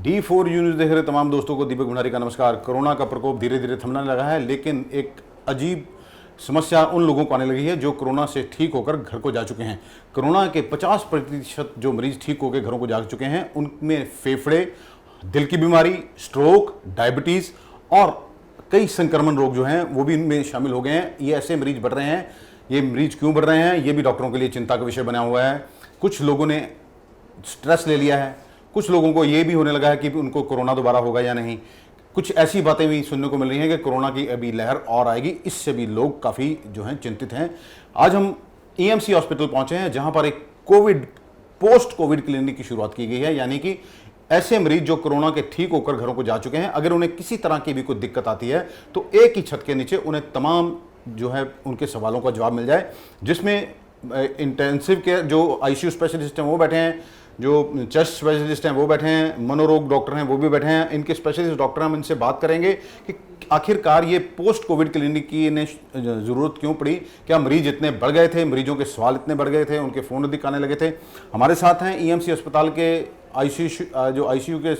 D4 news देख रहे तमाम दोस्तों को दीपक भंडारी का नमस्कार। कोरोना का प्रकोप धीरे धीरे थमने लगा है, लेकिन एक अजीब समस्या उन लोगों को आने लगी है जो कोरोना से ठीक होकर घर को जा चुके हैं। कोरोना के 50% जो मरीज ठीक होकर घरों को जा चुके हैं, उनमें फेफड़े, दिल की बीमारी, स्ट्रोक, डायबिटीज़ और कई संक्रमण रोग जो हैं वो भी इनमें शामिल हो गए हैं। ये ऐसे मरीज बढ़ रहे हैं। ये मरीज क्यों बढ़ रहे हैं, ये भी डॉक्टरों के लिए चिंता का विषय बना हुआ है। कुछ लोगों ने स्ट्रेस ले लिया है, कुछ लोगों को ये भी होने लगा है कि उनको कोरोना दोबारा होगा या नहीं। कुछ ऐसी बातें भी सुनने को मिल रही हैं कि कोरोना की अभी लहर और आएगी। इससे भी लोग काफ़ी जो हैं चिंतित हैं। आज हम EMC हॉस्पिटल पहुंचे हैं, जहां पर एक पोस्ट कोविड क्लिनिक की शुरुआत की गई है। यानी कि ऐसे मरीज जो कोरोना के ठीक होकर घरों को जा चुके हैं, अगर उन्हें किसी तरह की भी कोई दिक्कत आती है तो एक ही छत के नीचे उन्हें तमाम जो है उनके सवालों का जवाब मिल जाए, जिसमें इंटेंसिव केयर जो ICU स्पेशलिस्ट हैं वो बैठे हैं, जो चेस्ट स्पेशलिस्ट हैं वो बैठे हैं, मनोरोग डॉक्टर हैं वो भी बैठे हैं। इनके स्पेशलिस्ट डॉक्टर हम इनसे बात करेंगे कि आखिरकार ये पोस्ट कोविड क्लिनिक की इन्हें ज़रूरत क्यों पड़ी, क्या मरीज इतने बढ़ गए थे, मरीजों के सवाल इतने बढ़ गए थे, उनके फ़ोन अधिक आने लगे थे। हमारे साथ हैं EMC अस्पताल के ICU के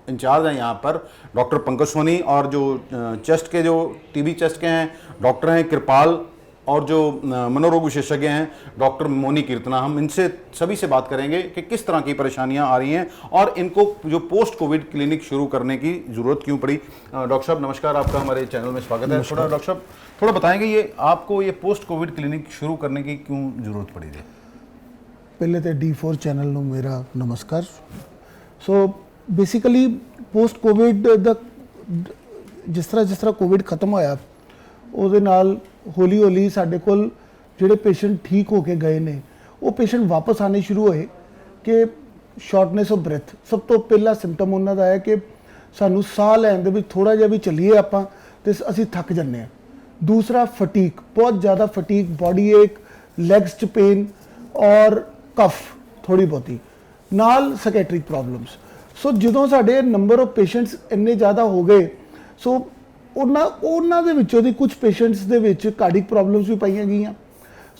इंचार्ज हैं यहाँ पर डॉक्टर पंकज सोनी, और जो चेस्ट के जो TB चेस्ट के हैं डॉक्टर हैं कृपाल, और जो मनोरोग विशेषज्ञ हैं डॉक्टर मोनी कीर्तना। हम इनसे सभी से बात करेंगे कि किस तरह की परेशानियां आ रही हैं और इनको जो पोस्ट कोविड क्लिनिक शुरू करने की ज़रूरत क्यों पड़ी। डॉक्टर साहब नमस्कार, आपका हमारे चैनल में स्वागत है। थोड़ा डॉक्टर साहब थोड़ा बताएंगे ये आपको ये पोस्ट कोविड क्लिनिक शुरू करने की क्यों ज़रूरत पड़ी थी। पहले तो D4 चैनल ਨੂੰ ਮੇਰਾ ਨਮਸਕਾਰ। ਸੋ ਬੇਸਿਕਲੀ ਪੋਸਟ ਕੋਵਿਡ ਦਾ ਜਿਸ ਤਰ੍ਹਾਂ ਕੋਵਿਡ ਖਤਮ ਹੋਇਆ ਉਹਦੇ ਨਾਲ ਹੌਲੀ ਹੌਲੀ ਸਾਡੇ ਕੋਲ ਜਿਹੜੇ ਪੇਸ਼ੈਂਟ ਠੀਕ ਹੋ ਕੇ ਗਏ ਨੇ ਉਹ ਪੇਸ਼ੈਂਟ ਵਾਪਸ ਆਣੇ ਸ਼ੁਰੂ ਹੋਏ ਕਿ ਸ਼ਾਰਟਨੈਸ ਆਫ ਬ੍ਰੈਥ ਸਭ ਤੋਂ ਪਹਿਲਾ ਸਿੰਪਟਮ ਉਹਨਾਂ ਦਾ ਹੈ ਕਿ ਸਾਨੂੰ ਸਾਹ ਲੈਣ ਦੇ ਵਿੱਚ ਥੋੜਾ ਜਿਹਾ ਵੀ ਚੱਲੀਏ ਆਪਾਂ ਤੇ ਅਸੀਂ ਥੱਕ ਜੰਨੇ ਆ। ਦੂਸਰਾ ਫਟੀਕ, ਬਹੁਤ ਜ਼ਿਆਦਾ ਫਟੀਕ, ਬॉडी ਏਕ, ਲੈਗਸ 'ਚ ਪੇਨ ਔਰ कफ थोड़ी बहुती नाल ਸਕੈਟਰਿਕ प्रॉब्लम्स। सो ਜਦੋਂ ਸਾਡੇ ਨੰਬਰ ਆਫ ਪੇਸ਼ੈਂਟਸ ਇੰਨੇ ਜ਼ਿਆਦਾ ਹੋ ਗਏ ਸੋ ਉਹਨਾਂ ਦੇ ਵਿੱਚੋਂ ਦੀ ਕੁਝ ਪੇਸ਼ੈਂਟਸ ਦੇ ਵਿੱਚ ਕਾਰਡਿਕ ਪ੍ਰੋਬਲਮਸ ਵੀ ਪਾਈਆਂ ਗਈਆਂ।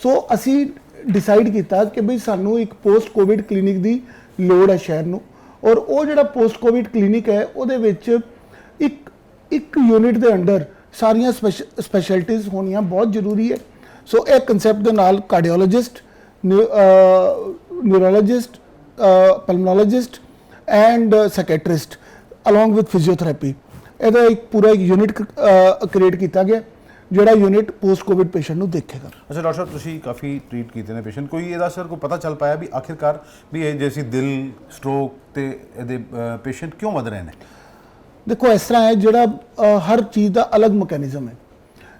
ਸੋ ਅਸੀਂ ਡਿਸਾਈਡ ਕੀਤਾ ਕਿ ਬਈ ਸਾਨੂੰ ਇੱਕ ਪੋਸਟ ਕੋਵਿਡ ਕਲੀਨਿਕ ਦੀ ਲੋੜ ਹੈ ਸ਼ਹਿਰ ਨੂੰ, ਔਰ ਉਹ ਜਿਹੜਾ ਪੋਸਟ ਕੋਵਿਡ ਕਲੀਨਿਕ ਹੈ ਉਹਦੇ ਵਿੱਚ ਇੱਕ ਯੂਨਿਟ ਦੇ ਅੰਡਰ ਸਾਰੀਆਂ ਸਪੈਸ਼ਲਿਟੀਜ਼ ਹੋਣੀਆਂ ਬਹੁਤ ਜ਼ਰੂਰੀ ਹੈ। ਸੋ ਇਹ ਕਨਸੈਪਟ ਦੇ ਨਾਲ cardiologist, neurologist, pulmonologist and psychiatrist along with physiotherapy ਇਹਦਾ ਇੱਕ ਪੂਰਾ ਯੂਨਿਟ ਕ੍ਰੀਏਟ ਕੀਤਾ ਗਿਆ ਜਿਹੜਾ ਯੂਨਿਟ ਪੋਸਟ ਕੋਵਿਡ ਪੇਸ਼ੈਂਟ ਨੂੰ ਦੇਖੇਗਾ। ਅੱਛਾ ਡਾਕਟਰ ਸਾਹਿਬ, ਤੁਸੀਂ ਕਾਫੀ ਟ੍ਰੀਟ ਕੀਤੇ ਨੇ ਪੇਸ਼ੈਂਟ, ਕੋਈ ਇਹਦਾ ਸਰ ਕੋਈ ਪਤਾ ਚੱਲ ਪਾਇਆ ਵੀ ਆਖਿਰਕਾਰ ਵੀ ਇਹ ਜੈਸੀ ਦਿਲ, ਸਟ੍ਰੋਕ ਤੇ ਇਹਦੇ ਪੇਸ਼ੈਂਟ ਕਿਉਂ ਵਧ ਰਹੇ ਨੇ? ਦੇਖੋ ਇਸ ਤਰ੍ਹਾਂ ਹੈ, ਜਿਹੜਾ ਹਰ ਚੀਜ਼ ਦਾ ਅਲੱਗ ਮਕੈਨਿਜ਼ਮ ਹੈ।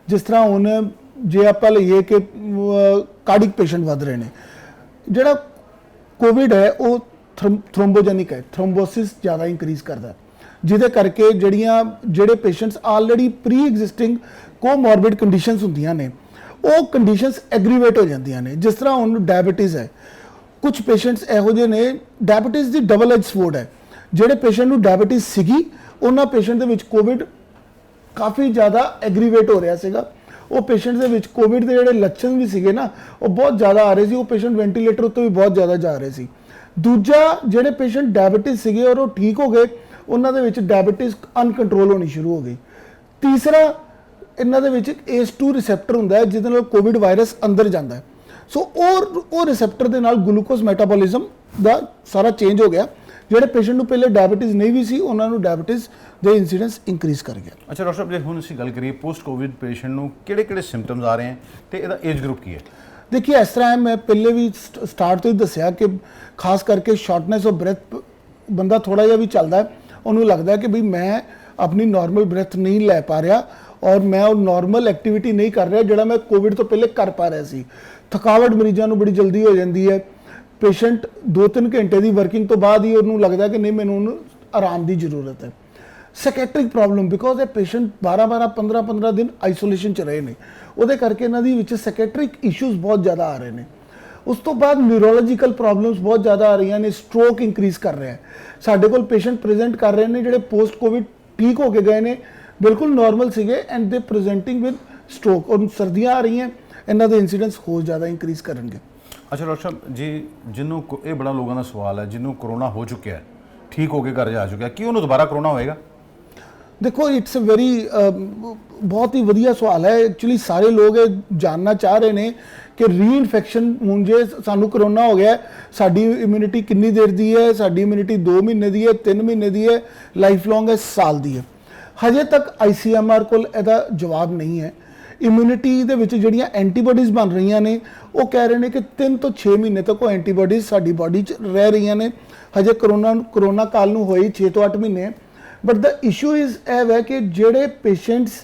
ਜਿਸ ਤਰ੍ਹਾਂ ਹੁਣ ਜੇ ਆਪਾਂ ਲਈਏ ਕਿ ਕਾਰਡਿਕ ਪੇਸ਼ੈਂਟ ਵਧ ਰਹੇ ਨੇ, ਜਿਹੜਾ ਕੋਵਿਡ ਹੈ ਉਹ ਥ੍ਰੋਮਬੋਜੈਨਿਕ ਹੈ, ਥ੍ਰੋਮਬੋਸਿਸ ਜ਼ਿਆਦਾ ਇੰਕਰੀਜ਼ ਕਰਦਾ, ਜਿਹਦੇ ਕਰਕੇ ਜਿਹੜੇ patients already pre existing comorbid conditions ਹੁੰਦੀਆਂ ਨੇ ਉਹ ਕੰਡੀਸ਼ਨਸ ਐਗਰੀਵੇਟ ਹੋ ਜਾਂਦੀਆਂ ਨੇ। ਜਿਸ ਤਰ੍ਹਾਂ ਹੁਣ ਡਾਇਬੀਟੀਜ਼ ਹੈ, ਕੁਝ ਪੇਸ਼ੈਂਟਸ ਇਹੋ ਜਿਹੇ ਨੇ, ਡਾਇਬੀਟੀਜ਼ ਦੀ ਡਬਲ ਐਜ ਸਵੋਰਡ ਹੈ। ਜਿਹੜੇ ਪੇਸ਼ੈਂਟ ਨੂੰ ਡਾਇਬੀਟੀਜ਼ ਸੀਗੀ ਉਹਨਾਂ ਪੇਸ਼ੈਂਟ ਦੇ ਵਿੱਚ ਕੋਵਿਡ ਕਾਫੀ ਜ਼ਿਆਦਾ ਐਗਰੀਵੇਟ ਹੋ ਰਿਹਾ ਸੀਗਾ। ਉਹ ਪੇਸ਼ੈਂਟ ਦੇ ਵਿੱਚ ਕੋਵਿਡ ਦੇ ਜਿਹੜੇ ਲੱਛਣ ਵੀ ਸੀਗੇ ਨਾ ਉਹ ਬਹੁਤ ਜ਼ਿਆਦਾ ਆ ਰਹੇ ਸੀ। ਉਹ ਪੇਸ਼ੈਂਟ ਵੈਂਟੀਲੇਟਰ ਉੱਤੇ ਵੀ ਬਹੁਤ ਜ਼ਿਆਦਾ ਜਾ ਰਹੇ ਸੀ। ਦੂਜਾ, ਜਿਹੜੇ ਪੇਸ਼ੈਂਟ ਡਾਇਬੀਟੀਜ਼ ਸੀਗੇ ਔਰ ਉਹ ਠੀਕ ਹੋ ਗਏ, ਉਹਨਾਂ ਦੇ ਵਿੱਚ ਡਾਇਬੀਟੀਜ਼ ਅਨਕੰਟਰੋਲ ਹੋਣੀ ਸ਼ੁਰੂ ਹੋ ਗਈ। ਤੀਸਰਾ, ਇਹਨਾਂ ਦੇ ਵਿੱਚ ACE2 ਰਿਸੈਪਟਰ ਹੁੰਦਾ ਹੈ ਜਿਹਦੇ ਨਾਲ ਕੋਵਿਡ ਵਾਇਰਸ ਅੰਦਰ ਜਾਂਦਾ ਹੈ। ਸੋ ਉਹ ਰਿਸੈਪਟਰ ਦੇ ਨਾਲ ਗਲੂਕੋਜ਼ ਮੈਟਾਬੋਲਿਜ਼ਮ ਦਾ ਸਾਰਾ ਚੇਂਜ ਹੋ ਗਿਆ। ਜਿਹੜੇ ਪੇਸ਼ੈਂਟ ਨੂੰ ਪਹਿਲੇ ਡਾਇਬੀਟੀਜ਼ ਨਹੀਂ ਵੀ ਸੀ ਉਹਨਾਂ ਨੂੰ ਡਾਇਬੀਟੀਜ਼ ਦੇ ਇੰਸੀਡੈਂਸ ਇੰਕਰੀਜ਼ ਕਰ ਗਿਆ। ਅੱਛਾ ਡਾਕਟਰ ਸਾਹਿਬ, ਜੇ ਹੁਣ ਅਸੀਂ ਗੱਲ ਕਰੀਏ ਪੋਸਟ ਕੋਵਿਡ ਪੇਸ਼ੈਂਟ ਨੂੰ ਕਿਹੜੇ ਸਿੰਪਟਮਸ ਆ ਰਹੇ ਹਨ ਤੇ ਇਹਦਾ ਏਜ ਗਰੁੱਪ ਕੀ ਹੈ? ਦੇਖिए ਇਸ ਤਰ੍ਹਾਂ ਹੈ, ਮੈਂ ਪਹਿਲੇ ਵੀ ਸਟਾਰਟ ਤੋਂ ਹੀ ਦੱਸਿਆ ਕਿ ਖਾਸ ਕਰਕੇ ਸ਼ਾਰਟਨੈਸ ਆਫ ਬ੍ਰੈਥ ਬੰਦਾ ਥੋੜਾ ਜਿਹਾ ਵੀ ਚੱਲਦਾ ਉਹਨੂੰ ਲੱਗਦਾ ਕਿ ਵੀ ਮੈਂ ਆਪਣੀ ਨਾਰਮਲ ਬ੍ਰੈਥ ਨਹੀਂ ਲੈ ਪਾ ਰਿਹਾ ਔਰ ਮੈਂ ਉਹ ਨਾਰਮਲ ਐਕਟੀਵਿਟੀ ਨਹੀਂ ਕਰ ਰਿਹਾ ਜਿਹੜਾ ਮੈਂ ਕੋਵਿਡ ਤੋਂ ਪਹਿਲੇ ਕਰ ਪਾ ਰਿਹਾ ਸੀ। ਥਕਾਵਟ ਮਰੀਜ਼ਾਂ ਨੂੰ ਬੜੀ ਜਲਦੀ ਹੋ ਜਾਂਦੀ ਹੈ। ਪੇਸ਼ੈਂਟ 2-3 ਘੰਟੇ ਦੀ ਵਰਕਿੰਗ ਤੋਂ ਬਾਅਦ ਹੀ ਉਹਨੂੰ ਲੱਗਦਾ ਕਿ ਨਹੀਂ, ਮੈਨੂੰ ਆਰਾਮ ਦੀ ਜ਼ਰੂਰਤ ਹੈ। ਸਕੈਟਰਿਕ ਪ੍ਰੋਬਲਮ, ਬਿਕੋਜ਼ ਇਹ ਪੇਸ਼ੈਂਟ 12-12, 15-15 ਦਿਨ ਆਈਸੋਲੇਸ਼ਨ 'ਚ ਰਹੇ ਨੇ, ਉਹਦੇ ਕਰਕੇ ਇਹਨਾਂ ਦੀ ਵਿੱਚ ਸਕੈਟਰਿਕ ਇਸ਼ੂਜ਼ ਬਹੁਤ ਜ਼ਿਆਦਾ ਆ ਰਹੇ ਨੇ। ਉਸ ਤੋਂ ਬਾਅਦ ਨਿਊਰੋਲੋਜੀਕਲ ਪ੍ਰੋਬਲਮਸ ਬਹੁਤ ਜ਼ਿਆਦਾ ਆ ਰਹੀਆਂ ਨੇ। ਸਟ੍ਰੋਕ ਇੰਕਰੀਜ਼ ਕਰ ਰਿਹਾ ਹੈ। ਸਾਡੇ ਕੋਲ ਪੇਸ਼ੈਂਟ ਪ੍ਰੈਜ਼ੈਂਟ ਕਰ ਰਹੇ ਨੇ ਜਿਹੜੇ ਪੋਸਟ ਕੋਵਿਡ ਠੀਕ ਹੋ ਕੇ ਗਏ ਨੇ, ਬਿਲਕੁਲ ਨਾਰਮਲ ਸੀਗੇ ਐਂਡ ਦੇ ਪ੍ਰੈਜ਼ੈਂਟਿੰਗ ਵਿਦ ਸਟ੍ਰੋਕ। ਔਰ ਸਰਦੀਆਂ ਆ ਰਹੀਆਂ, ਇਹਨਾਂ ਦੇ ਇੰਸੀਡੈਂਸ ਹੋਰ ਜ਼ਿਆਦਾ ਇੰਕਰੀਜ਼ ਕਰਨਗੇ। ਅੱਛਾ ਡਾਕਟਰ ਸਾਹਿਬ ਜੀ, ਜਿਹਨੂੰ ਇਹ ਬੜਾ ਲੋਕਾਂ ਦਾ ਸਵਾਲ ਹੈ, ਜਿਹਨੂੰ ਕੋਰੋਨਾ ਹੋ ਚੁੱਕਿਆ ਹੈ ठीक होके घर जा चुका कि उन्होंने दोबारा कोरोना होएगा? देखो इट्स अ वेरी बहुत ही ਵਧੀਆ ਸਵਾਲ ਹੈ ਐਕਚੁਅਲੀ ਸਾਰੇ ਲੋਕ ਇਹ ਜਾਣਨਾ ਚਾਹ ਰਹੇ ਨੇ ਕਿ ਰੀਇਨਫੈਕਸ਼ਨ ਹੁਣ ਜੇ ਸਾਨੂੰ ਕਰੋਨਾ ਹੋ ਗਿਆ ਸਾਡੀ ਇਮਿਊਨਿਟੀ ਕਿੰਨੀ ਦੇਰ ਦੀ ਹੈ ਸਾਡੀ ਇਮਿਊਨਿਟੀ 2 ਮਹੀਨੇ ਦੀ ਹੈ 3 ਮਹੀਨੇ ਦੀ ਹੈ ਲਾਈਫ ਲੌਂਗ ਹੈ ਸਾਲ ਦੀ ਹੈ ਹਜੇ ਤੱਕ ICMR ਕੋਲ ਇਹਦਾ ਜਵਾਬ ਨਹੀਂ ਹੈ ਇਮਿਊਨਿਟੀ ਦੇ ਵਿੱਚ ਜਿਹੜੀਆਂ ਐਂਟੀਬਾਡੀਜ਼ ਬਣ ਰਹੀਆਂ ਨੇ ਉਹ ਕਹਿ ਰਹੇ ਨੇ ਕਿ 3 ਤੋਂ 6 ਮਹੀਨੇ ਤੱਕ ਉਹ ਐਂਟੀਬਾਡੀਜ਼ ਸਾਡੀ ਬਾਡੀ 'ਚ ਰਹਿ ਰਹੀਆਂ ਨੇ ਹਜੇ ਕਰੋਨਾ ਕਾਲ ਨੂੰ ਹੋਈ 6 ਤੋਂ 8 ਮਹੀਨੇ ਬਟ ਦ ਇਸ਼ੂ ਇਜ਼ ਇਹ ਹੈ ਕਿ ਜਿਹੜੇ ਪੇਸ਼ੈਂਟਸ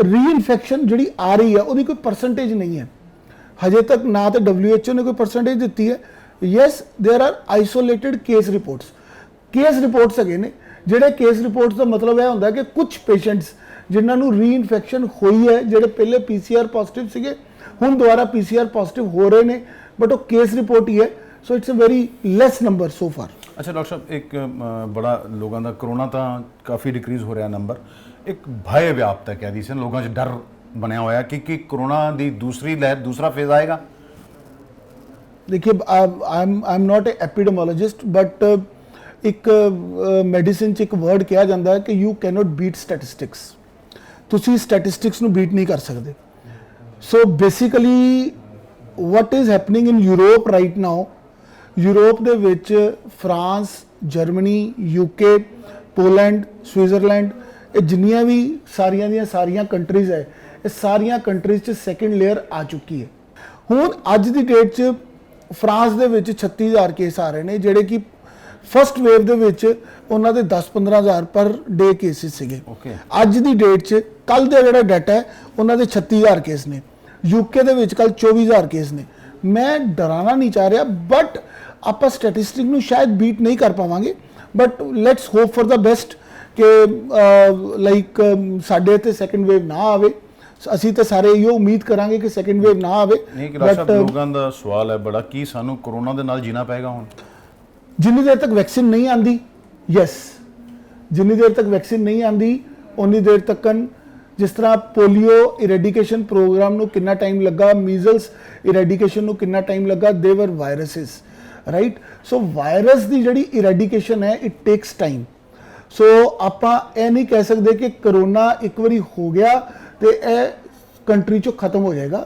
ਰੀਇਨਫੈਕਸ਼ਨ ਜਿਹੜੀ ਆ ਰਹੀ ਹੈ ਉਹਦੀ ਕੋਈ ਪਰਸੈਂਟੇਜ ਨਹੀਂ ਹੈ ਹਜੇ ਤੱਕ ਨਾ ਤਾਂ WHO ਨੇ ਕੋਈ ਪਰਸੈਂਟੇਜ ਦਿੱਤੀ ਹੈ yes there are isolated case reports ਹੈਗੇ ਨੇ ਜਿਹੜੇ ਕੇਸ ਰਿਪੋਰਟਸ ਦਾ ਮਤਲਬ ਇਹ ਹੁੰਦਾ ਕਿ ਕੁਝ ਪੇਸ਼ੈਂਟਸ ਜਿਨ੍ਹਾਂ ਨੂੰ ਰੀਇਨਫੈਕਸ਼ਨ ਹੋਈ ਹੈ ਜਿਹੜੇ ਪਹਿਲੇ PCR ਪੋਜ਼ਿਟਿਵ ਸੀਗੇ ਹੁਣ ਦੁਬਾਰਾ PCR ਪੋਜ਼ਿਟਿਵ ਹੋ ਰਹੇ ਨੇ ਬਟ ਉਹ ਕੇਸ ਰਿਪੋर्ट ਹੀ ਹੈ so it's a very less number so far अच्छा डॉक्टर साहब एक बड़ा लोगों का कोरोना तो काफ़ी डिक्रीज़ हो रहा नंबर एक भय व्याप्त है कह दी सन लोगों 'ਚ डर बनया होया कि कोरोना दी दूसरी लहर दूसरा फेज आएगा। देखिए I am not a epidemiologist but एक मेडिसिन 'ਚ ਇੱਕ वर्ड ਕਿਹਾ ਜਾਂਦਾ ਹੈ ਕਿ यू कैनॉट बीट स्टैटिस्टिक्स ਤੁਸੀਂ स्टैटिस्टिक्स ਨੂੰ बीट नहीं कर सकते so basically what is happening in Europe right now Europe ਦੇ ਵਿੱਚ France Germany UK Poland Switzerland ਇਹ ਜਿੰਨੀਆਂ ਵੀ ਸਾਰੀਆਂ ਦੀਆਂ ਸਾਰੀਆਂ ਕੰਟਰੀਜ਼ ਹੈ ਇਹ ਸਾਰੀਆਂ ਕੰਟਰੀਜ਼ 'ਚ ਸੈਕੰਡ ਲੇਅਰ ਆ ਚੁੱਕੀ ਹੈ ਹੁਣ ਅੱਜ ਦੀ ਡੇਟ 'ਚ ਫਰਾਂਸ ਦੇ ਵਿੱਚ 36000 ਕੇਸ ਆ ਰਹੇ ਨੇ ਜਿਹੜੇ ਕਿ ਫਸਟ ਵੇਵ ਦੇ ਵਿੱਚ ਉਹਨਾਂ ਦੇ 10-15000 ਪਰ ਡੇ ਕੇਸਿਸ ਸੀਗੇ ਅੱਜ ਦੀ ਡੇਟ 'ਚ ਕੱਲ ਦਾ ਜਿਹੜਾ ਡਾਟਾ ਹੈ ਉਹਨਾਂ ਦੇ 36000 ਕੇਸ ਨੇ UK ਦੇ ਵਿੱਚ ਕੱਲ 24000 ਕੇਸ ਨੇ ਮੈਂ ਡਰਾਣਾ ਨਹੀਂ ਚਾਹ ਰਿਹਾ ਬਟ ਆਪਾਂ ਸਟੈਟਿਸਟਿਕ ਨੂੰ ਸ਼ਾਇਦ ਬੀਟ ਨਹੀਂ ਕਰ ਪਾਵਾਂਗੇ but let's hope for the best ਕਿ ਲਾਈਕ ਸਾਡੇ ਤੇ ਸੈਕੰਡ ਵੇਵ ਨਾ ਆਵੇ ਅਸੀਂ ਤਾਂ ਸਾਰੇ ਇਹੋ ਉਮੀਦ ਕਰਾਂਗੇ ਕਿ ਸੈਕੰਡ ਵੇਵ ਨਾ ਆਵੇ ਨਹੀਂ ਕਿ ਡਾਕਟਰ ਲੋਕਾਂ ਦਾ ਸਵਾਲ ਹੈ ਬੜਾ ਕੀ ਸਾਨੂੰ ਕੋਰੋਨਾ ਦੇ ਨਾਲ ਜੀਣਾ ਪਏਗਾ ਹੁਣ ਜਿੰਨੀ ਦੇਰ ਤੱਕ ਵੈਕਸੀਨ ਨਹੀਂ ਆਂਦੀ ਯੈਸ ਜਿੰਨੀ ਦੇਰ ਤੱਕ ਵੈਕਸੀਨ ਨਹੀਂ ਆਂਦੀ ਉਨੀ ਦੇਰ ਤੱਕ ਜਿਸ ਤਰ੍ਹਾਂ ਪੋਲੀਓ ਇਰੈਡੀਕੇਸ਼ਨ ਪ੍ਰੋਗਰਾਮ ਨੂੰ ਕਿੰਨਾ ਟਾਈਮ ਲੱਗਾ ਮੀਜ਼ਲਸ ਇਰੈਡੀਕੇਸ਼ਨ ਨੂੰ ਕਿੰਨਾ ਟਾਈਮ ਲੱਗਾ ਦੇ ਵਰ ਵਾਇਰਸਿਸ ਰਾਈਟ ਸੋ ਵਾਇਰਸ ਦੀ ਜਿਹੜੀ ਇਰੈਡੀਕੇਸ਼ਨ ਹੈ ਇਟ ਟੇਕਸ ਟਾਈਮ ਸੋ ਆਪਾਂ ਇਹ ਨਹੀਂ ਕਹਿ ਸਕਦੇ ਕਿ ਕਰੋਨਾ ਇੱਕ ਵਾਰੀ ਹੋ ਗਿਆ ਤੇ ਇਹ ਕੰਟਰੀ ਚੋਂ ਖਤਮ ਹੋ ਜਾਏਗਾ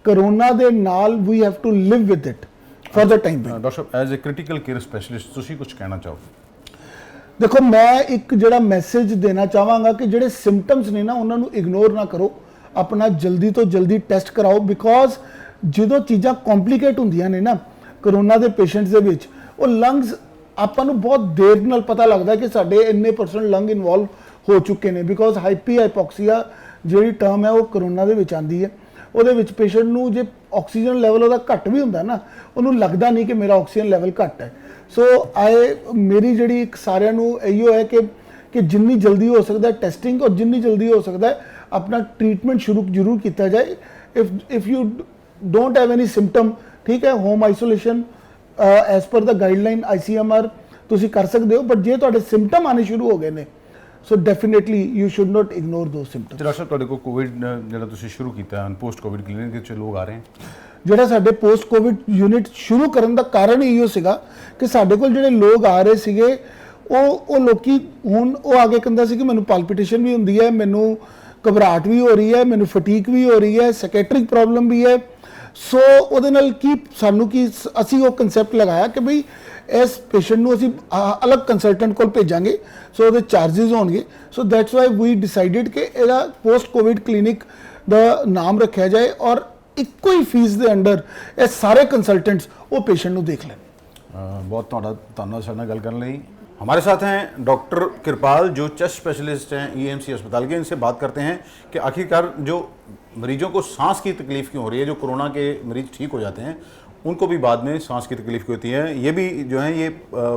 ਕਰੋਨਾ ਦੇ ਨਾਲ ਵੀ have to live with it for the time doctor ਸਾਹਿਬ as a critical care specialist ਤੁਸੀਂ ਕੁਝ ਕਹਿਣਾ ਚਾਹੋ ਦੇਖੋ ਮੈਂ ਇੱਕ ਜਿਹੜਾ ਮੈਸੇਜ ਦੇਣਾ ਚਾਹਾਂਗਾ ਕਿ ਜਿਹੜੇ ਸਿੰਪਟਮਸ ਨੇ ਨਾ ਉਹਨਾਂ ਨੂੰ ਇਗਨੋਰ ਨਾ ਕਰੋ ਆਪਣਾ ਜਲਦੀ ਤੋਂ ਜਲਦੀ ਟੈਸਟ ਕਰਾਓ ਬਿਕੋਜ਼ ਜਦੋਂ ਚੀਜ਼ਾਂ ਕੰਪਲਿਕੇਟ ਹੁੰਦੀਆਂ ਨੇ ਨਾ ਕਰੋਨਾ ਦੇ ਪੇਸ਼ੈਂਟਸ ਦੇ ਵਿੱਚ ਉਹ ਲੰਗਸ ਆਪਾਂ ਨੂੰ ਬਹੁਤ ਦੇਰ ਨਾਲ ਪਤਾ ਲੱਗਦਾ ਕਿ ਸਾਡੇ ਇੰਨੇ % ਲੰਗ ਇਨਵੋਲਵ ਹੋ ਚੁੱਕੇ ਨੇ ਬਿਕੋਜ਼ ਹਾਈਪੋਕਸੀਆ ਜਿਹੜੀ ਟਰਮ ਹੈ ਉਹ ਕਰੋਨਾ ਦੇ ਵਿੱਚ ਆਂਦੀ ਹੈ ਉਹਦੇ ਵਿੱਚ ਪੇਸ਼ੈਂਟ ਨੂੰ ਜੇ ਆਕਸੀਜਨ ਲੈਵਲ ਉਹਦਾ ਘੱਟ ਵੀ ਹੁੰਦਾ ਨਾ ਉਹਨੂੰ ਲੱਗਦਾ ਨਹੀਂ ਕਿ ਮੇਰਾ ਆਕਸੀਜਨ ਲੈਵਲ ਘੱਟ ਹੈ ਸੋ ਮੇਰੀ ਜਿਹੜੀ ਸਾਰਿਆਂ ਨੂੰ ਇਹੋ ਹੈ ਕਿ ਜਿੰਨੀ ਜਲਦੀ ਹੋ ਸਕਦਾ ਟੈਸਟਿੰਗ ਔਰ ਜਿੰਨੀ ਜਲਦੀ ਹੋ ਸਕਦਾ ਆਪਣਾ ਟ੍ਰੀਟਮੈਂਟ ਸ਼ੁਰੂ ਜ਼ਰੂਰ ਕੀਤਾ ਜਾਏ if you don't have any symptom ਠੀਕ ਹੈ ਹੋਮ ਆਈਸੋਲੇਸ਼ਨ ਐਸ ਪਰ ਦਾ ਗਾਈਡਲਾਈਨ ICMR ਤੁਸੀਂ ਕਰ ਸਕਦੇ ਹੋ ਬਟ ਜੇ ਤੁਹਾਡੇ ਸਿੰਪਟਮ ਆਣੇ ਸ਼ੁਰੂ ਹੋ ਗਏ ਨੇ so definitely you should not ignore those symptoms doctor ਤੁਹਾਡੇ ਕੋਲ ਕੋਵਿਡ ਜਿਹੜਾ ਤੁਸੀਂ ਸ਼ੁਰੂ ਕੀਤਾ ਹੈ ਪੋਸਟ ਕੋਵਿਡ ਕਲੀਨਿਕ ਵਿੱਚ ਲੋਕ ਆ ਰਹੇ ਹਨ ਜਿਹੜਾ ਸਾਡੇ ਪੋਸਟ ਕੋਵਿਡ ਯੂਨਿਟ ਸ਼ੁਰੂ ਕਰਨ ਦਾ ਕਾਰਨ ਇਹੋ ਸੀਗਾ ਕਿ ਸਾਡੇ ਕੋਲ ਜਿਹੜੇ ਲੋਕ ਆ ਰਹੇ ਸੀਗੇ ਉਹ ਲੋਕੀ ਹੁਣ ਉਹ ਆ ਕੇ ਕਹਿੰਦਾ ਸੀ ਕਿ ਮੈਨੂੰ ਪਾਲਪੀਟੇਸ਼ਨ ਵੀ ਹੁੰਦੀ ਹੈ ਮੈਨੂੰ ਘਬਰਾਹਟ ਵੀ ਹੋ ਰਹੀ ਹੈ ਮੈਨੂੰ ਫਟੀਕ ਵੀ ਹੋ ਰਹੀ ਹੈ ਸਾਈਕੈਟ੍ਰਿਕ ਪ੍ਰੋਬਲਮ ਵੀ ਹੈ ਸੋ ਉਹਦੇ ਨਾਲ ਕੀ ਸਾਨੂੰ ਕੀ ਅਸੀਂ ਉਹ ਕਨਸੈਪਟ ਲਗਾਇਆ ਕਿ ਭਈ ਇਸ ਪੇਸ਼ੈਂਟ ਨੂੰ ਅਸੀਂ ਅਲੱਗ ਕੰਸਲਟੈਂਟ ਕੋਲ ਭੇਜਾਂਗੇ ਸੋ ਉਹਦੇ ਚਾਰजेस ਹੋਣਗੇ so that's why we decided ਕਿ ਇਹਦਾ ਪੋਸਟ ਕੋਵਿਡ ਕਲੀਨਿਕ ਦਾ ਨਾਮ ਰੱਖਿਆ ਜਾਏ ਔਰ ਇੱਕੋ ਹੀ ਫੀਸ ਦੇ ਅੰਡਰ ਇਹ ਸਾਰੇ ਕੰਸਲਟੈਂਟਸ ਉਹ ਪੇਸ਼ੈंट ਨੂੰ ਦੇਖ ਲੈਣ बहुत धन्यवाद सर गल करने लिए हमारे साथ हैं डॉक्टर कृपाल जो चेस्ट स्पेशलिस्ट हैं EMC अस्पताल के इनसे बात करते हैं कि आखिरकार जो मरीजों को सांस की तकलीफ क्यों हो रही है जो कोरोना के मरीज ठीक हो जाते हैं उनको भी बाद में सांस की तकलीफ की होती है ये भी जो है ये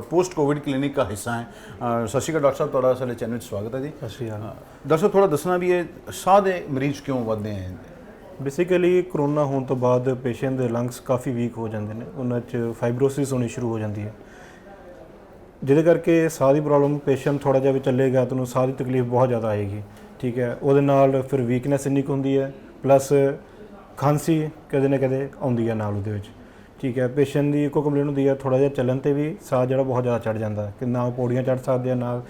पोस्ट कोविड क्लिनिक का हिस्सा है सत श्री अकाल डॉक्टर साहब थोड़ा सारे चैनल स्वागत है जी सत श्री अकाल डॉक्टर साहब थोड़ा दसना भी है साह दे मरीज क्यों बढ़ते हैं ਬੇਸਿਕਲੀ ਕਰੋਨਾ ਹੋਣ ਤੋਂ ਬਾਅਦ ਪੇਸ਼ੈਂਟ ਦੇ ਲੰਗਸ ਕਾਫੀ ਵੀਕ ਹੋ ਜਾਂਦੇ ਨੇ ਉਹਨਾਂ 'ਚ ਫਾਈਬਰੋਸਿਸ ਹੋਣੀ ਸ਼ੁਰੂ ਹੋ ਜਾਂਦੀ ਹੈ ਜਿਹਦੇ ਕਰਕੇ ਸਾਹ ਦੀ ਪ੍ਰੋਬਲਮ ਪੇਸ਼ੈਂਟ ਥੋੜਾ ਜਿਹਾ ਵੀ ਚੱਲੇਗਾ ਤਾਂ ਉਹਨੂੰ ਸਾਹ ਦੀ ਤਕਲੀਫ ਬਹੁਤ ਜ਼ਿਆਦਾ ਆਏਗੀ ਠੀਕ ਹੈ ਉਹਦੇ ਨਾਲ ਫਿਰ ਵੀਕਨੈਸ ਇੰਨੀ ਕੁ ਹੁੰਦੀ ਹੈ ਪਲੱਸ ਖਾਂਸੀ ਕਦੇ ਨਾ ਕਦੇ ਆਉਂਦੀ ਹੈ ਨਾਲ ਉਹਦੇ ਵਿੱਚ ਠੀਕ ਹੈ, ਪੇਸ਼ੈਂਟ ਦੀ ਇੱਕੋ ਕੰਪਲੇਂਟ ਹੁੰਦੀ ਹੈ ਥੋੜਾ ਜਿਹਾ ਚੱਲਣ ਤੇ ਵੀ ਸਾਹ ਜਿਹੜਾ ਬਹੁਤ ਜ਼ਿਆਦਾ ਚੜ ਜਾਂਦਾ ਕਿ ਨਾ ਉਹ ਪੌੜੀਆਂ ਚੜ ਸਕਦੇ ਆ, ਨਾ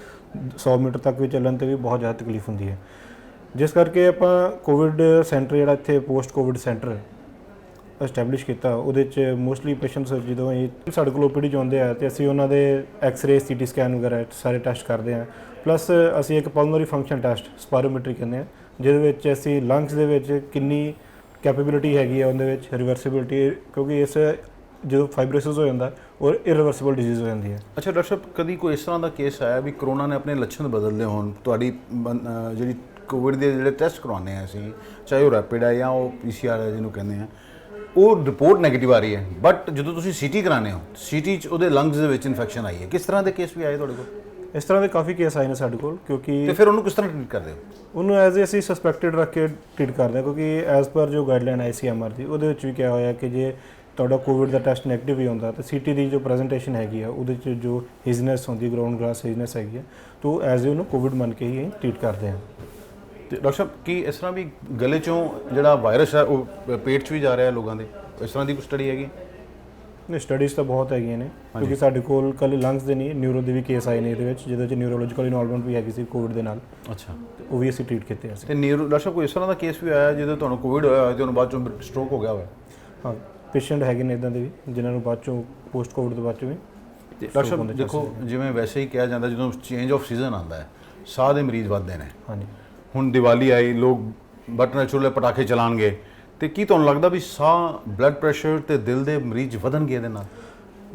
100 ਮੀਟਰ ਤੱਕ ਵੀ ਚੱਲਣ ਤੇ ਵੀ ਬਹੁਤ ਜ਼ਿਆਦਾ ਤਕਲੀਫ ਹੁੰਦੀ ਹੈ। ਜਿਸ ਕਰਕੇ ਆਪਾਂ ਕੋਵਿਡ ਸੈਂਟਰ ਜਿਹੜਾ ਇੱਥੇ ਪੋਸਟ ਕੋਵਿਡ ਸੈਂਟਰ ਐਸਟੈਬਲਿਸ਼ ਕੀਤਾ, ਉਹਦੇ 'ਚ ਮੋਸਟਲੀ ਪੇਸ਼ੈਂਟਸ ਜਦੋਂ ਇਹ ਸਾਡੇ ਕੋਲ ਓਪੀਡੀ 'ਚ ਆਉਂਦੇ ਆ ਤੇ ਅਸੀਂ ਉਹਨਾਂ ਦੇ ਐਕਸ-ਰੇ, ਸੀਟੀ ਸਕੈਨ ਵਗੈਰਾ ਸਾਰੇ ਟੈਸਟ ਕਰਦੇ ਹਾਂ। ਪਲੱਸ ਅਸੀਂ ਇੱਕ ਪਲਮਨਰੀ ਫੰਕਸ਼ਨ ਟੈਸਟ ਸਪਾਇਰੋਮੀਟਰੀ ਕਹਿੰਦੇ ਹਾਂ, ਜਿਹਦੇ ਵਿੱਚ ਅਸੀਂ ਲੰਗਸ ਦੇ ਵਿੱਚ ਕਿੰਨੀ ਕੈਪੇਬਿਲਿਟੀ ਹੈਗੀ ਹੈ, ਉਹਦੇ ਵਿੱਚ ਰਿਵਰਸਿਬਿਲਿਟੀ, ਕਿਉਂਕਿ ਇਸ ਜਦੋਂ ਫਾਈਬਰੋਸਿਸ ਹੋ ਜਾਂਦਾ ਔਰ ਇਰਰਿਵਰਸਿਬਲ ਡਿਜ਼ੀਜ਼ ਹੋ ਜਾਂਦੀ ਹੈ। ਅੱਛਾ ਡਾਕਟਰ ਸਾਹਿਬ, ਕਦੀ ਕੋਈ ਇਸ ਤਰ੍ਹਾਂ ਦਾ ਕੇਸ ਆਇਆ ਵੀ ਕਰੋਨਾ ਨੇ ਆਪਣੇ ਲੱਛਣ ਬਦਲ ਲਏ ਹੋਣ? ਤੁਹਾਡੀ ਜਿਹੜੀ ਕੋਵਿਡ ਦੇ ਜਿਹੜੇ ਟੈਸਟ ਕਰਵਾਉਂਦੇ ਆ ਅਸੀਂ, ਚਾਹੇ ਉਹ ਰੈਪਿਡ ਹੈ ਜਾਂ ਉਹ PCR ਹੈ ਜਿਹਨੂੰ ਕਹਿੰਦੇ ਆ, ਉਹ ਰਿਪੋਰਟ ਨੈਗੇਟਿਵ ਆ ਰਹੀ ਹੈ, ਬਟ ਜਦੋਂ ਤੁਸੀਂ ਸੀਟੀ ਕਰਾਉਂਦੇ ਹੋ, ਸੀਟੀ 'ਚ ਉਹਦੇ ਲੰਗਸ ਦੇ ਵਿੱਚ ਇਨਫੈਕਸ਼ਨ ਆਈ ਹੈ। ਕਿਸ ਤਰ੍ਹਾਂ ਦੇ ਕੇਸ ਵੀ ਆਏ ਤੁਹਾਡੇ ਕੋਲ? ਇਸ ਤਰ੍ਹਾਂ ਦੇ ਕਾਫੀ ਕੇਸ ਆਏ ਨੇ ਸਾਡੇ ਕੋਲ, ਕਿਉਂਕਿ ਤੇ ਫਿਰ ਉਹਨੂੰ ਕਿਸ ਤਰ੍ਹਾਂ ਟ੍ਰੀਟ ਕਰਦੇ ਹੋ? ਉਹਨੂੰ ਐਜ਼ ਅਸੀਂ ਸਸਪੈਕਟਡ ਰੱਖ ਕੇ ਟ੍ਰੀਟ ਕਰਦੇ ਹਾਂ, ਕਿਉਂਕਿ ਐਜ਼ ਪਰ ਜੋ ਗਾਈਡਲਾਈਨ ICMR ਦੀ, ਉਹਦੇ ਵਿੱਚ ਵੀ ਕਿਹਾ ਹੋਇਆ ਕਿ ਜੇ ਤੁਹਾਡਾ ਕੋਵਿਡ ਦਾ ਟੈਸਟ ਨੈਗੇਟਿਵ ਹੀ ਹੁੰਦਾ ਤਾਂ ਸੀਟੀ ਦੀ ਜੋ ਪ੍ਰੈਜੈਂਟੇਸ਼ਨ ਹੈਗੀ ਆ ਉਹਦੇ 'ਚ ਜੋ ਹੀਜ਼ਨੈਸ ਹੁੰਦੀ, ਗਰਾਊਂਡ ਗਲਾਸ ਹੀਜ਼ਨੈਸ ਹੈਗੀ ਆ, ਤਾਂ ਐਜ਼ ਉਹਨੂੰ ਕੋਵਿਡ ਮੰਨ ਕੇ ਹੀ ਟ੍ਰੀਟ ਕਰਦੇ ਹਾਂ। ਤੇ ਡਾਕਟਰ ਸਾਹਿਬ, ਕੀ ਇਸ ਤਰ੍ਹਾਂ ਵੀ ਗਲੇ 'ਚੋਂ ਜਿਹੜਾ ਵਾਇਰਸ ਹੈ ਉਹ ਪੇਟ 'ਚ ਵੀ ਜਾ ਰਿਹਾ ਲੋਕਾਂ ਦੇ? ਇਸ ਤਰ੍ਹਾਂ ਦੀ ਕੋਈ ਸਟੱਡੀ ਹੈਗੀ? ਨਹੀਂ, ਸਟੱਡੀਜ਼ ਤਾਂ ਬਹੁਤ ਹੈਗੀਆਂ ਨੇ, ਕਿਉਂਕਿ ਸਾਡੇ ਕੋਲ ਕੱਲ੍ਹ ਲੰਗਸ ਦੇ ਨਹੀਂ, ਨਿਊਰੋ ਦੇ ਵੀ ਕੇਸ ਆਏ ਨੇ ਇਹਦੇ ਵਿੱਚ, ਜਿਹਦੇ 'ਚ ਨਿਊਰੋਲੋਜੀਕਲ ਇਨਵੋਲਵਮੈਂਟ ਵੀ ਹੈਗੀ ਸੀ ਕੋਵਿਡ ਦੇ ਨਾਲ। ਅੱਛਾ, ਉਹ ਵੀ ਅਸੀਂ ਟ੍ਰੀਟ ਕੀਤੇ ਅਸੀਂ। ਤੇ ਡਾਕਟਰ ਸਾਹਿਬ, ਕੋਈ ਇਸ ਤਰ੍ਹਾਂ ਦਾ ਕੇਸ ਵੀ ਆਇਆ ਜਦੋਂ ਤੁਹਾਨੂੰ ਕੋਵਿਡ ਹੋਇਆ ਹੋਇਆ ਤੇ ਉਹਨੂੰ ਬਾਅਦ ਚੋਂ ਸਟ੍ਰੋਕ ਹੋ ਗਿਆ ਹੋਇਆ? ਹਾਂ, ਪੇਸ਼ੈਂਟ ਹੈਗੇ ਨੇ ਇੱਦਾਂ ਦੇ ਵੀ ਜਿਨ੍ਹਾਂ ਨੂੰ ਬਾਅਦ ਚੋਂ ਪੋਸਟ ਕੋਵਿਡ ਤੋਂ ਬਾਅਦ ਚੋਂ ਵੀ। ਡਾਕਟਰ ਸਾਹਿਬ ਦੇਖੋ, ਜਿਵੇਂ ਵੈਸੇ ਹੀ ਕਿਹਾ ਜਾਂਦਾ ਜਦੋਂ ਚੇਂਜ ਆਫ ਸੀਜ਼ਨ ਆਉਂਦਾ ਹੈ, ਸਾਹ ਦੇ ਮਰੀਜ਼ ਵੱਧਦੇ ਨੇ। ਹਾਂਜੀ, ਹੁਣ ਦੀਵਾਲੀ ਆਈ, ਲੋਕ ਬਟ ਨੈਚੁਰਲ ਪਟਾਕੇ ਚਲਾਉਣਗੇ, ਤੇ ਕੀ ਤੁਹਾਨੂੰ ਲੱਗਦਾ ਵੀ ਸਾਹ, ਬਲੱਡ ਪ੍ਰੈਸ਼ਰ ਤੇ ਦਿਲ ਦੇ ਮਰੀਜ਼ ਵਧਣਗੇ ਇਹਦੇ ਨਾਲ?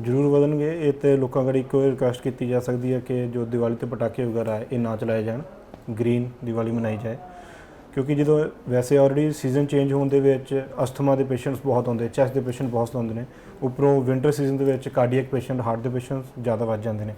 ਜ਼ਰੂਰ ਵਧਣਗੇ। ਇਹ ਤੇ ਲੋਕਾਂ ਕੋਲ ਇੱਕੋ ਰਿਕੁਐਸਟ ਕੀਤੀ ਜਾ ਸਕਦੀ ਹੈ ਕਿ ਜੋ ਦੀਵਾਲੀ ਤੇ ਪਟਾਕੇ ਵਗੈਰਾ ਹੈ ਇਹ ਨਾ ਚਲਾਏ ਜਾਣ, ਗ੍ਰੀਨ ਦੀਵਾਲੀ ਮਨਾਈ ਜਾਏ, ਕਿਉਂਕਿ ਜਦੋਂ ਵੈਸੇ ਆਲਰੇਡੀ ਸੀਜ਼ਨ ਚੇਂਜ ਹੋਣ ਦੇ ਵਿੱਚ ਅਸਥਮਾ ਦੇ ਪੇਸ਼ੈਂਟਸ ਬਹੁਤ ਆਉਂਦੇ, ਚੈਸਟ ਦੇ ਪੇਸ਼ੈਂਟ ਬਹੁਤ ਆਉਂਦੇ ਨੇ, ਉੱਪਰੋਂ ਵਿੰਟਰ ਸੀਜ਼ਨ ਦੇ ਵਿੱਚ ਕਾਰਡੀਅਕ ਪੇਸ਼ੈਂਟ, ਹਾਰਟ ਦੇ ਪੇਸ਼ੈਂਟਸ ਜ਼ਿਆਦਾ ਵੱਧ ਜਾਂਦੇ ਨੇ।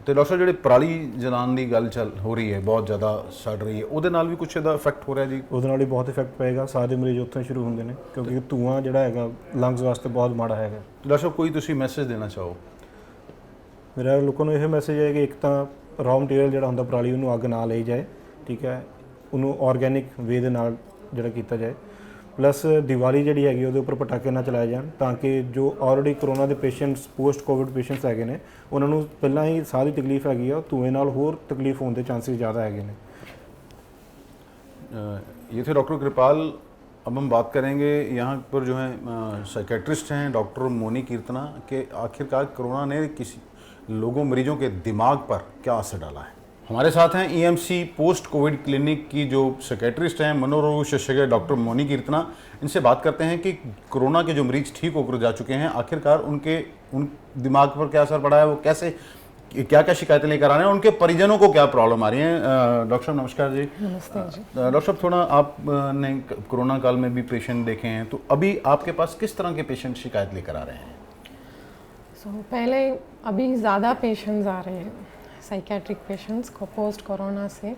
ਤੇ ਡਾਕਟਰ ਜਿਹੜੇ ਪਰਾਲੀ ਜਲਾਉਣ ਦੀ ਗੱਲ ਚੱਲ ਹੋ ਰਹੀ ਹੈ, ਬਹੁਤ ਜ਼ਿਆਦਾ ਸੜ ਰਹੀ ਹੈ, ਉਹਦੇ ਨਾਲ ਵੀ ਕੁਛ ਇਹਦਾ ਇਫੈਕਟ ਹੋ ਰਿਹਾ ਜੀ? ਉਹਦੇ ਨਾਲ ਵੀ ਬਹੁਤ ਇਫੈਕਟ ਪਏਗਾ, ਸਾਹ ਦੇ ਮਰੀਜ਼ ਉੱਥੋਂ ਸ਼ੁਰੂ ਹੁੰਦੇ ਨੇ, ਕਿਉਂਕਿ ਧੂੰਆਂ ਜਿਹੜਾ ਹੈਗਾ ਲੰਗਸ ਵਾਸਤੇ ਬਹੁਤ ਮਾੜਾ ਹੈਗਾ। ਡਾਕਟਰ ਸਾਹਿਬ, ਕੋਈ ਤੁਸੀਂ ਮੈਸੇਜ ਦੇਣਾ ਚਾਹੋ? ਮੇਰਾ ਲੋਕਾਂ ਨੂੰ ਇਹ ਮੈਸੇਜ ਹੈ ਕਿ ਇੱਕ ਤਾਂ ਰॉ ਮਟੀਰੀਅਲ ਜਿਹੜਾ ਹੁੰਦਾ ਪਰਾਲੀ, ਉਹਨੂੰ ਅੱਗ ਨਾ ਲਈ ਜਾਏ, ਠੀਕ ਹੈ, ਉਹਨੂੰ ਆਰਗੈਨਿਕ ਵੇ ਦੇ ਨਾਲ ਜਿਹੜਾ ਕੀਤਾ ਜਾਏ। ਪਲੱਸ ਦੀਵਾਲੀ ਜਿਹੜੀ ਹੈਗੀ ਉਹਦੇ ਉੱਪਰ ਪਟਾਕੇ ਨਾ ਚਲਾਏ ਜਾਣ, ਤਾਂ ਕਿ ਜੋ ਆਲਰੇਡੀ ਕਰੋਨਾ ਦੇ ਪੇਸ਼ੈਂਟਸ, ਪੋਸਟ ਕੋਵਿਡ ਪੇਸ਼ੈਂਟਸ ਹੈਗੇ ਨੇ, ਉਹਨਾਂ ਨੂੰ ਪਹਿਲਾਂ ਹੀ ਸਾਹ ਦੀ ਤਕਲੀਫ ਹੈਗੀ ਆ, ਧੂਏ ਨਾਲ ਹੋਰ ਤਕਲੀਫ ਹੋਣ ਦੇ ਚਾਂसेस ज़्यादा ਹੈਗੇ ਨੇ। ये थे डॉक्टर कृपाल। अब हम बात करेंगे यहाँ पर जो है साइकेट्रिस्ट हैं डॉक्टर मोनी कीर्तना के आखिरकार कोरोना ने किसी लोगों, मरीजों के दिमाग पर क्या असर डाला है। हमारे साथ हैं EMC पोस्ट कोविड क्लिनिक की जो साइकेट्रिस्ट हैं, मनोरोग विशेषज्ञ डॉक्टर मोनी कीर्तना। इनसे बात करते हैं कि कोरोना के जो मरीज ठीक होकर जा चुके हैं, आखिरकार उन दिमाग पर क्या असर पड़ा है, वो कैसे, क्या क्या शिकायतें लेकर आ रहे हैं, उनके परिजनों को क्या प्रॉब्लम आ रही है। डॉक्टर साहब नमस्कार जी। नमस्ते जी। डॉक्टर साहब, थोड़ा आपने कोरोना काल में भी पेशेंट देखे हैं, तो अभी आपके पास किस तरह के पेशेंट शिकायत लेकर आ रहे हैं? पहले अभी ज़्यादा पेशेंट्स आ रहे हैं साइकेट्रिक पेशेंट्स को पोस्ट कोरोना से,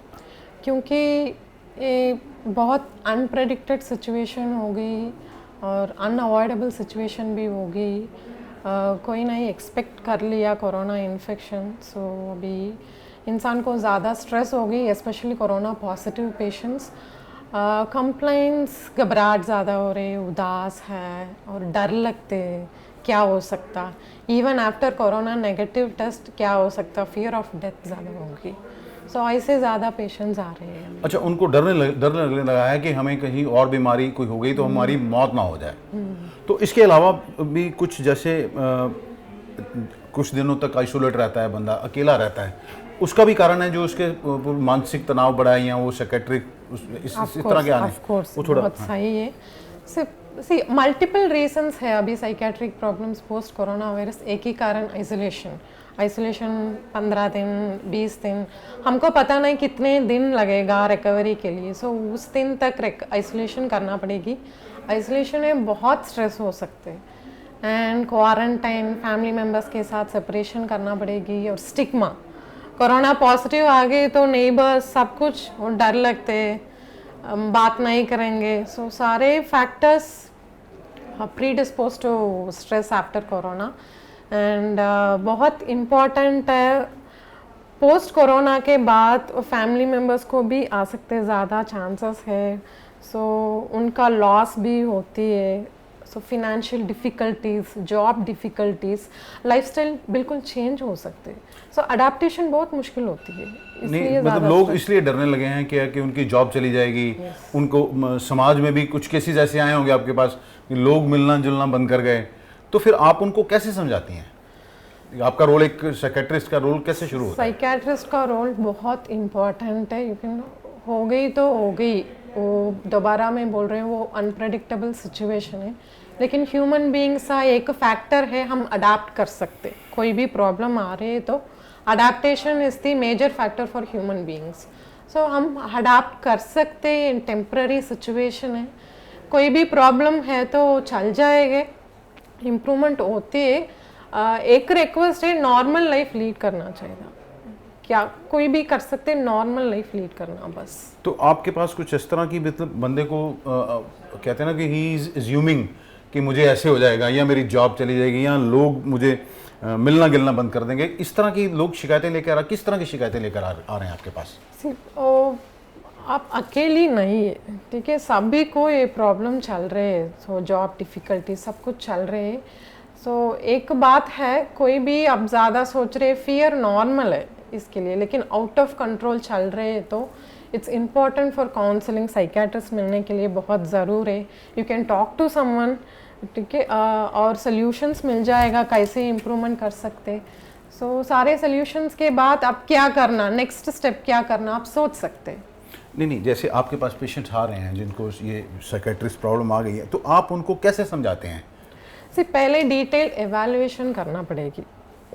क्योंकि ये बहुत अनप्रेडिक्टेड सिचुएशन हो गई और अनअवॉइडेबल सिचुएशन भी हो गई। कोई नहीं एक्सपेक्ट कर लिया कोरोना इन्फेक्शन, सो अभी इंसान को ज़्यादा स्ट्रेस हो गई, specially corona positive patients. Complaints, घबराहट ज़्यादा हो रही, उदास है और डर लगते क्या हो सकता, even after corona negative test क्या हो सकता, फियर ऑफ डेथ ज़्यादा होगी। सो ऐसे ज़्यादा पेशेंट्स आ रहे हैं। अच्छा, उनको डर लगने लगा है कि हमें कहीं और बीमारी कोई हो गई तो हमारी मौत ना हो जाए। तो इसके अलावा भी कुछ, जैसे कुछ दिनों तक आइसोलेट रहता है बंदा, अकेला रहता है, उसका भी कारण है जो उसके मानसिक तनाव बढ़ा है, या वो साइकेट्रिक इस तरह के आने, वो थोड़ा बहुत सही है। सी मल्टीपल रीजंस है अभी psychiatric problems post corona virus. एक ही कारण आइसोलेशन 15 दिन 20 दिन, हमको पता नहीं कितने दिन लगेगा रिकवरी के लिए। सो उस दिन तक आइसोलेशन करना पड़ेगी। आइसोलेशन में बहुत स्ट्रेस हो सकते हैं एंड क्वारंटाइन, फैमिली मेम्बर्स के साथ सेपरेशन करना पड़ेगी। और स्टिग्मा, कोरोना पॉजिटिव आ गए तो नेबर्स सब कुछ वो डर लगते, बात नहीं करेंगे। सो सारे factors predispose to stress after corona. And बहुत इम्पॉर्टेंट है, पोस्ट कोरोना के बाद फैमिली मेम्बर्स को भी आ सकते ज़्यादा चांसेस है। सो उनका लॉस भी होती है। So financial difficulties, job difficulties, lifestyle बिल्कुल चेंज हो सकते हैं। सो अडाप्टेशन बहुत मुश्किल होती है, नहीं इसलिए मतलब ज़्यादा लोग इसलिए डरने लगे हैं क्या कि उनकी जॉब चली जाएगी, उनको समाज में भी कुछ केसेस ऐसे आए होंगे आपके पास कि लोग मिलना जुलना बंद कर गए, तो फिर आप उनको कैसे समझाती हैं? आपका रोल, एक साइकेट्रिस्ट का रोल कैसे शुरू होता है? साइकेट्रिस्ट का रोल बहुत इम्पोर्टेंट है। यू कैन, हो गई तो हो गई, वो दोबारा मैं बोल रही हूँ, वो अनप्रेडिक्टेबल सिचुएशन है, लेकिन ह्यूमन बीइंग्स का एक फैक्टर है, हम अडाप्ट कर सकते। कोई भी प्रॉब्लम आ रही है तो adaptation is the major factor for human beings. So हम अडाप्ट कर सकते हैं, इन टेम्पररी सिचुएशन है। कोई भी प्रॉब्लम है तो चल जाएंगे, इम्प्रूवमेंट होती है। एक रिक्वेस्ट है, नॉर्मल लाइफ लीड करना चाहिए। क्या कोई भी कर सकते, नॉर्मल लाइफ लीड करना बस। तो आपके पास कुछ इस तरह की, मतलब बंदे को कहते हैं ना कि ही इज एज्यूमिंग कि मुझे ऐसे हो जाएगा, या मेरी जॉब चली जाएगी, या लोग मुझे मिलना गिलना बंद कर देंगे, इस तरह की लोग शिकायतें लेकर किस तरह की शिकायतें लेकर आ रहे हैं आपके पास? आप अकेली नहीं है, ठीक है, सभी को ये प्रॉब्लम चल रहे है। सो जॉब डिफ़िकल्टी सब कुछ चल रहे है। सो एक बात है, कोई भी अब ज़्यादा सोच रहे, फियर नॉर्मल है इसके लिए, लेकिन आउट ऑफ कंट्रोल चल रहे हैं तो it's important for counselling. Psychiatrist मिलने के लिए बहुत ज़रूर है। You can talk to someone, ठीक है, और सॉल्यूशंस मिल जाएगा कैसे इम्प्रूवमेंट कर सकते। सो सारे सॉल्यूशंस के बाद अब क्या करना, नेक्स्ट स्टेप क्या करना, आप सोच सकते। नहीं, जैसे आपके पास पेशेंट्स आ रहे हैं जिनको ये साइकेट्रिस्ट प्रॉब्लम आ गई है, तो आप उनको कैसे समझाते हैं? पहले डिटेल एवेल्युएशन करना पड़ेगी,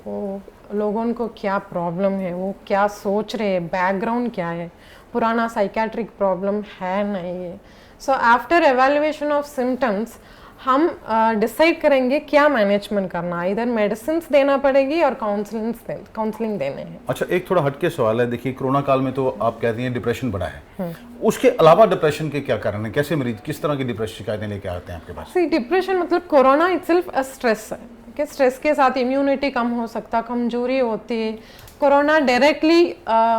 वो लोगों को क्या प्रॉब्लम है, वो क्या सोच रहे हैं, बैकग्राउंड क्या है, पुराना साइकेट्रिक प्रॉब्लम है नहीं है। So after evaluation of symptoms हम डिसाइड करेंगे क्या मैनेजमेंट करना, इधर मेडिसिन देना पड़ेगी और काउंसलिंग देने हैं। अच्छा, एक थोड़ा हटके सवाल है। देखिए, कोरोना काल में तो आप कहती हैं डिप्रेशन बढ़ा है, उसके अलावा डिप्रेशन के क्या कारण है? कैसे मरीज किस तरह की डिप्रेशन शिकायतें लेके आते हैं आपके पास? डिप्रेशन मतलब कोरोना इटसेल्फ अ स्ट्रेस है, कि स्ट्रेस के साथ इम्यूनिटी कम हो सकता, कमजोरी होती है। कोरोना डायरेक्टली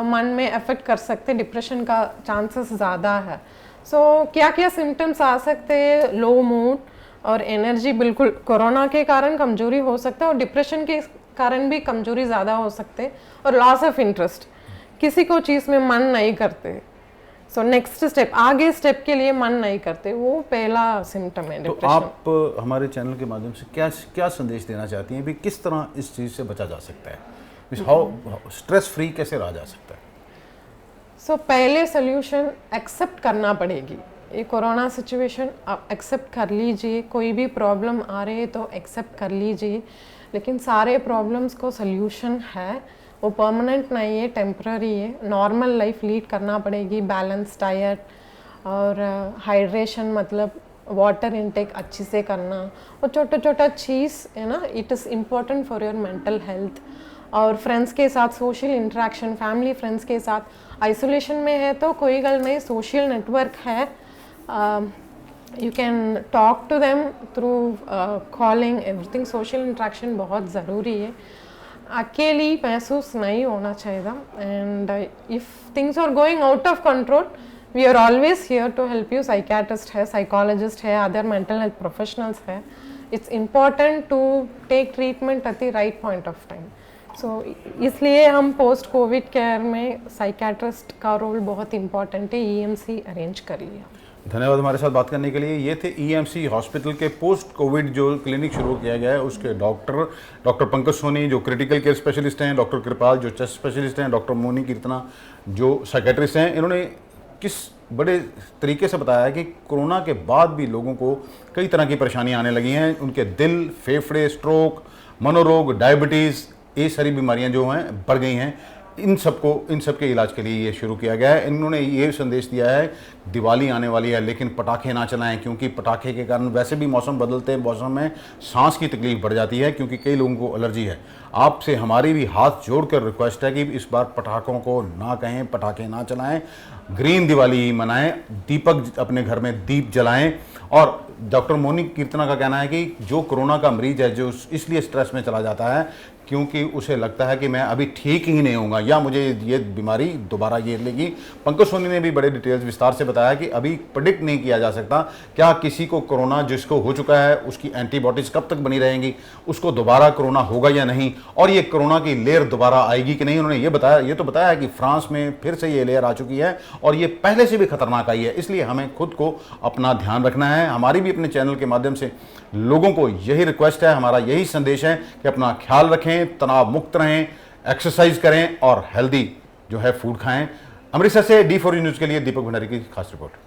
मन में अफेक्ट कर सकते, डिप्रेशन का चांसेस ज़्यादा है। सो क्या क्या सिम्टम्स आ सकते हैं? लो मूड और एनर्जी, बिल्कुल कोरोना के कारण कमजोरी हो सकता है, और डिप्रेशन के कारण भी कमजोरी ज़्यादा हो सकते, और लॉस ऑफ इंटरेस्ट, किसी को चीज़ में मन नहीं करते। सो नेक्स्ट स्टेप, आगे स्टेप के लिए मन नहीं करते, वो पहला सिम्टम है तो डिप्रेशन। आप हमारे चैनल के माध्यम से क्या संदेश देना चाहती हैं भी किस तरह इस चीज़ से बचा जा सकता है? हाउ स्ट्रेस फ्री कैसे रहा जा सकता है? सो पहले सोल्यूशन एक्सेप्ट करना पड़ेगी। ये कोरोना सिचुएशन आप एक्सेप्ट कर लीजिए, कोई भी प्रॉब्लम आ रही है तो एक्सेप्ट कर लीजिए, लेकिन सारे प्रॉब्लम्स को सोल्यूशन है, वो परमानेंट नहीं है, टेम्पररी है। नॉर्मल लाइफ लीड करना पड़ेगी, बैलेंस डाइट और हाइड्रेशन, मतलब वाटर इनटेक अच्छी से करना, वो छोटा छोटा चीज़ है ना, it is important for your mental health. और फ्रेंड्स के साथ सोशल इंटरेक्शन, फैमिली फ्रेंड्स के साथ। आइसोलेशन में है तो कोई गल नहीं, सोशल नेटवर्क है, you can talk to them through calling, everything. Social interaction बहुत ज़रूरी है, अकेली महसूस नहीं होना चाहिए। And if things are going out of control, we are always here to help you. Psychiatrist है, साइकोलॉजिस्ट है, अदर मेंटल हेल्थ प्रोफेशनल्स है। It's important to take treatment at the right point of time. So इसलिए हम post covid care में psychiatrist का role बहुत important है, EMC arrange कर लिया। धन्यवाद हमारे साथ बात करने के लिए। ये थे ईएमसी हॉस्पिटल के पोस्ट कोविड जो क्लिनिक शुरू किया गया है, उसके डॉक्टर पंकज सोनी जो क्रिटिकल केयर स्पेशलिस्ट हैं, डॉक्टर कृपाल जो चेस्ट स्पेशलिस्ट हैं, डॉक्टर मोनी कीर्तना जो साइकेट्रिस्ट हैं। इन्होंने किस बड़े तरीके से बताया है कि कोरोना के बाद भी लोगों को कई तरह की परेशानियां आने लगी हैं। उनके दिल, फेफड़े, स्ट्रोक, मनोरोग, डायबिटीज़, ये सारी बीमारियां जो हैं बढ़ गई हैं। इन सब के इलाज के लिए ये शुरू किया गया है। इन्होंने ये संदेश दिया है, दिवाली आने वाली है लेकिन पटाखे ना चलाएं, क्योंकि पटाखे के कारण वैसे भी मौसम बदलते हैं, मौसम में सांस की तकलीफ बढ़ जाती है, क्योंकि कई लोगों को एलर्जी है। आपसे हमारी भी हाथ जोड़कर रिक्वेस्ट है कि इस बार पटाखों को ना कहें, पटाखे ना चलाएं, ग्रीन दिवाली मनाएं, दीपक अपने घर में दीप जलाएं। और डॉक्टर मोनी कीर्तना का कहना है कि जो कोरोना का मरीज है, जो इसलिए स्ट्रेस में चला जाता है क्योंकि उसे लगता है कि मैं अभी ठीक ही नहीं होऊंगा या मुझे ये बीमारी दोबारा घेर लेगी। पंकज सोनी ने भी बड़े डिटेल्स विस्तार से बताया कि अभी प्रेडिक्ट नहीं किया जा सकता क्या किसी को कोरोना जिसको हो चुका है उसकी एंटीबॉडीज कब तक बनी रहेंगी, उसको दोबारा कोरोना होगा या नहीं, और ये कोरोना की लेयर दोबारा आएगी कि नहीं। उन्होंने ये तो बताया कि फ्रांस में फिर से ये लेयर आ चुकी है और ये पहले से भी खतरनाक आई है, इसलिए हमें खुद को अपना ध्यान रखना है। हमारी भी अपने चैनल के माध्यम से लोगों को यही रिक्वेस्ट है, हमारा यही संदेश है कि अपना ख्याल रखें, तनाव मुक्त रहें, एक्सरसाइज करें और हेल्दी जो है फूड खाएं। अमृतसर से D4U न्यूज़ के लिए दीपक भंडारी की खास रिपोर्ट।